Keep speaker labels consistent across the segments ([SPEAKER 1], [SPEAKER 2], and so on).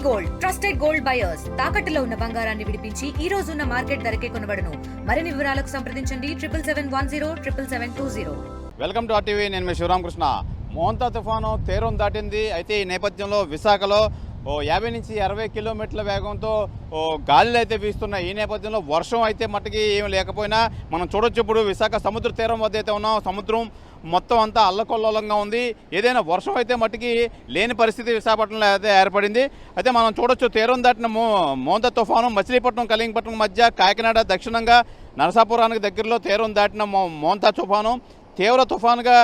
[SPEAKER 1] Gold trusted gold buyers తాకట్టులో ఉన్న బంగారాన్ని విడిపించి ఈ రోజు ఉన్న మార్కెట్ ధరకే కొనబడును. మరిన్ని వివరాలకు సంప్రదించండి 7771077720.
[SPEAKER 2] Welcome to RTV. నేను మీ శివరామకృష్ణ. మోంతా తుఫాను తీరం దాటింది. అయితే ఈ నేపథ్యంలో విశాఖలో 50 నుంచి 60 కిలోమీటర్ల వేగంతో గాలులు అయితే వీస్తున్నాయి. ఈ నేపథ్యంలో వర్షం అయితే మట్టుకి ఏమి లేకపోయినా మనం చూడొచ్చు. ఇప్పుడు విశాఖ సముద్ర తీరం వద్ద అయితే ఉన్నాం. సముద్రం మొత్తం అంతా అల్లకొల్లోలంగా ఉంది. ఏదైనా వర్షం అయితే మట్టుకి లేని పరిస్థితి విశాఖపట్నంలో అయితే ఏర్పడింది. అయితే మనం చూడొచ్చు తీరం దాటిన మోంతా తుఫాను మచిలీపట్నం కలింగపట్నం మధ్య కాకినాడ దక్షిణంగా నరసాపురానికి దగ్గరలో తీరం దాటిన మోంతా తుఫాను తీవ్ర తుఫానుగా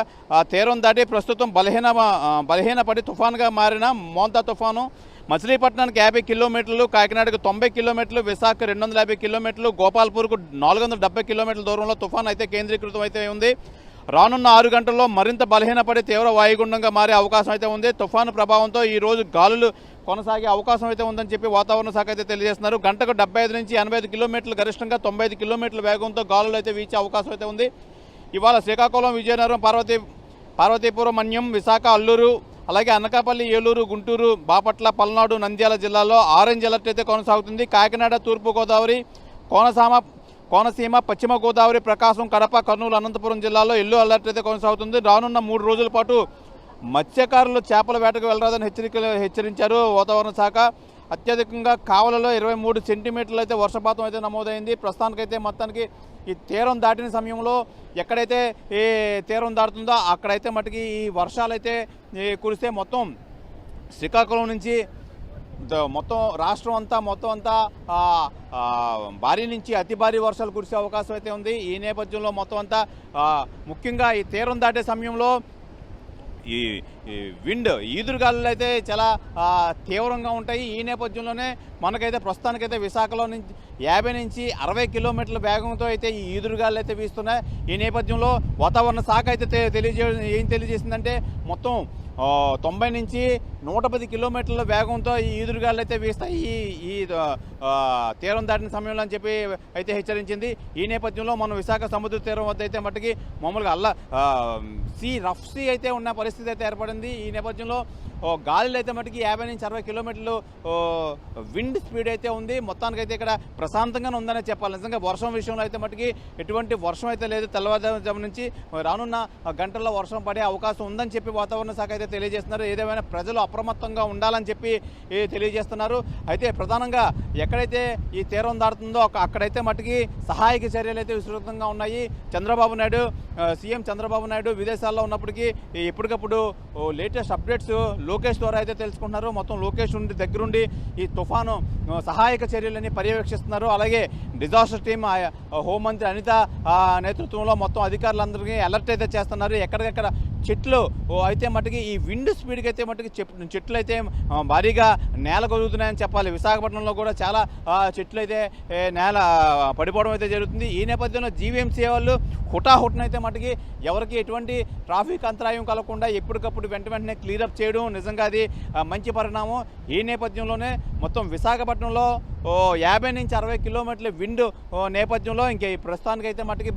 [SPEAKER 2] తీరం దాటి ప్రస్తుతం బలహీనపడి తుఫానుగా మారిన మోంతా తుఫాను మచిలీపట్నానికి 50 కిలోమీటర్లు, కాకినాడకు 90 కిలోమీటర్లు, విశాఖ 250 కిలోమీటర్లు, గోపాల్పూర్కు 470 కిలోమీటర్ల దూరంలో తుఫాను అయితే కేంద్రీకృతం అయితే ఉంది. రానున్న 6 గంటల్లో మరింత బలహీనపడి తీవ్ర వాయుగుండంగా మారే అవకాశం అయితే ఉంది. తుఫాను ప్రభావంతో ఈరోజు గాలులు కొనసాగే అవకాశం అయితే ఉందని చెప్పి వాతావరణ శాఖ అయితే తెలియజేస్తున్నారు. గంటకు 75 నుంచి 85 కిలోమీటర్లు, గరిష్టంగా 95 కిలోమీటర్ల వేగంతో గాలులు అయితే వీచే అవకాశం అయితే ఉంది. ఇవాళ శ్రీకాకుళం, విజయనగరం, పార్వతీపురం, మన్యం, విశాఖ, అల్లూరు, అలాగే అనకాపల్లి, ఏలూరు, గుంటూరు, బాపట్ల, పల్నాడు, నంద్యాల జిల్లాలో ఆరెంజ్ అలర్ట్ అయితే కొనసాగుతుంది. కాకినాడ, తూర్పుగోదావరి, కోనసీమ, పశ్చిమ గోదావరి, ప్రకాశం, కడప, కర్నూలు, అనంతపురం జిల్లాలో ఎల్లో అలర్ట్ అయితే కొనసాగుతుంది. రానున్న 3 రోజుల పాటు మత్స్యకారులు చేపల వేటకు వెళ్లరాదని హెచ్చరించారు వాతావరణ శాఖ. అత్యధికంగా కావలలో 23 సెంటీమీటర్లు అయితే వర్షపాతం అయితే నమోదైంది. ప్రస్తుతానికైతే మొత్తానికి ఈ తీరం దాటిన సమయంలో ఎక్కడైతే ఈ తీరం దాటుతుందో అక్కడైతే మటుకి ఈ వర్షాలు అయితే కురిస్తే మొత్తం శ్రీకాకుళం నుంచి మొత్తం రాష్ట్రం అంతా భారీ నుంచి అతి భారీ వర్షాలు కురిసే అవకాశం అయితే ఉంది. ఈ నేపథ్యంలో మొత్తం అంతా ముఖ్యంగా ఈ తీరం దాటే సమయంలో ఈ ఈదురుగాలులు అయితే చాలా తీవ్రంగా ఉంటాయి. ఈ నేపథ్యంలోనే మనకైతే ప్రస్తుతానికైతే విశాఖలో నుంచి 50 నుంచి 60 కిలోమీటర్ల వేగంతో అయితే ఈ ఈదురుగాలు అయితే వీస్తున్నాయి. ఈ నేపథ్యంలో వాతావరణ శాఖ అయితే ఏం తెలియజేసిందంటే మొత్తం 90 నుంచి 110 కిలోమీటర్ల వేగంతో ఈ ఈదురుగాలు అయితే వీస్తాయి ఈ తీరం దాటిన సమయంలో అని చెప్పి అయితే హెచ్చరించింది. ఈ నేపథ్యంలో మనం విశాఖ సముద్ర తీరం వద్ద అయితే మట్టుకి మామూలుగా రఫ్ సీ అయితే ఉన్న పరిస్థితి అయితే ఏర్పడింది. ఈ నేపథ్యంలో గాలిలో అయితే మటుకి 50 నుంచి 60 కిలోమీటర్లు విండ్ స్పీడ్ అయితే ఉంది. మొత్తానికైతే ఇక్కడ ప్రశాంతంగానే ఉందనే చెప్పాలి. నిజంగా వర్షం విషయంలో అయితే మటుకి ఎటువంటి వర్షం అయితే లేదు. తెల్లవారుజాము నుంచి రానున్న గంటల్లో వర్షం పడే అవకాశం ఉందని చెప్పి వాతావరణ శాఖ అయితే తెలియజేస్తున్నారు. ఏదేమైనా ప్రజలు అప్రమత్తంగా ఉండాలని చెప్పి తెలియజేస్తున్నారు. అయితే ప్రధానంగా ఎక్కడైతే ఈ తీరం దాటుతుందో అక్కడైతే మటుకి సహాయక చర్యలు అయితే విస్తృతంగా ఉన్నాయి. సీఎం చంద్రబాబు నాయుడు విదేశాల్లో ఉన్నప్పటికీ ఎప్పటికప్పుడు లేటెస్ట్ అప్డేట్స్ లోకేష్ ద్వారా అయితే తెలుసుకుంటున్నారు. మొత్తం లోకేష్ దగ్గరుండి ఈ తుఫాను సహాయక చర్యలని పర్యవేక్షిస్తున్నారు. అలాగే డిజాస్టర్ టీమ్ హోంమంత్రి అనిత నేతృత్వంలో మొత్తం అధికారులందరికీ అలర్ట్ అయితే చేస్తున్నారు. ఎక్కడికెక్కడ చెట్లు అయితే మట్టుకి ఈ విండ్ స్పీడ్కి అయితే మట్టుకి చెట్లు అయితే భారీగా నేల కొలుగుతున్నాయని చెప్పాలి. విశాఖపట్నంలో కూడా చాలా చెట్లు అయితే నేల పడిపోవడం అయితే జరుగుతుంది. ఈ నేపథ్యంలో జీవీఎంసీ వాళ్ళు హుటాహుటినైతే మట్టుకి ఎవరికి ఎటువంటి ట్రాఫిక్ అంతరాయం కలగకుండా ఎప్పటికప్పుడు వెంటనే క్లియరప్ చేయడం నిజంగా అది మంచి పరిణామం. ఈ నేపథ్యంలోనే మొత్తం విశాఖపట్నంలో 50 నుంచి 60 కిలోమీటర్ల విండ్ నేపథ్యంలో ఇంక ప్రస్తుతానికైతే మట్టుకి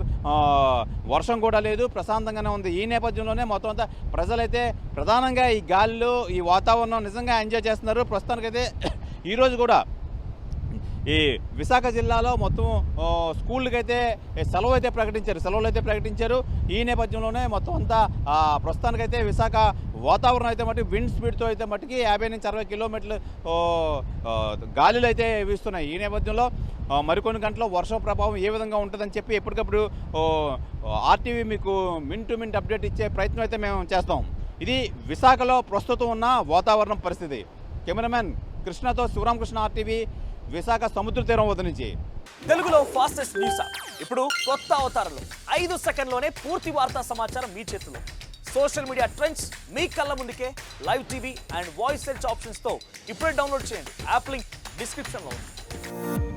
[SPEAKER 2] వర్షం కూడా లేదు, ప్రశాంతంగానే ఉంది. ఈ నేపథ్యంలోనే మొత్తం అంతా ప్రజలైతే ప్రధానంగా ఈ గాలిలో ఈ వాతావరణం నిజంగా ఎంజాయ్ చేస్తున్నారు. ప్రస్తుతానికైతే ఈరోజు కూడా ఈ విశాఖ జిల్లాలో మొత్తం స్కూళ్ళకి అయితే సెలవులు అయితే ప్రకటించారు. ఈ నేపథ్యంలోనే మొత్తం అంతా ప్రస్తుతానికైతే విశాఖ వాతావరణం అయితే మటుకు విండ్ స్పీడ్తో అయితే మటుకి 50 నుంచి 60 కిలోమీటర్లు గాలులు అయితే వీస్తున్నాయి. ఈ నేపథ్యంలో మరికొన్ని గంటల్లో వర్షం ప్రభావం ఏ విధంగా ఉంటుందని చెప్పి ఎప్పటికప్పుడు ఆర్టీవీ మీకు మినిట్ టు మినిట్ అప్డేట్ ఇచ్చే ప్రయత్నం అయితే మేము చేస్తాం. ఇది విశాఖలో ప్రస్తుతం ఉన్న వాతావరణం పరిస్థితి. కెమెరామెన్ కృష్ణతో శివరామకృష్ణ, ఆర్టీవీ, విశాఖ సముద్ర తీరం వద్ద నుంచి.
[SPEAKER 3] తెలుగులో ఫాస్టెస్ట్ న్యూస్ ఇప్పుడు కొత్త అవతారంలో 5 సెకండ్లోనే పూర్తి వార్తా సమాచారం మీ చేతిలో. సోషల్ మీడియా ట్రెండ్స్ మీ కళ్ళ ముందుకే live TV and voice search ఆప్షన్స్తో ఇప్పుడే డౌన్లోడ్ చేయండి. యాప్ లింక్ డిస్క్రిప్షన్లో ఉంది.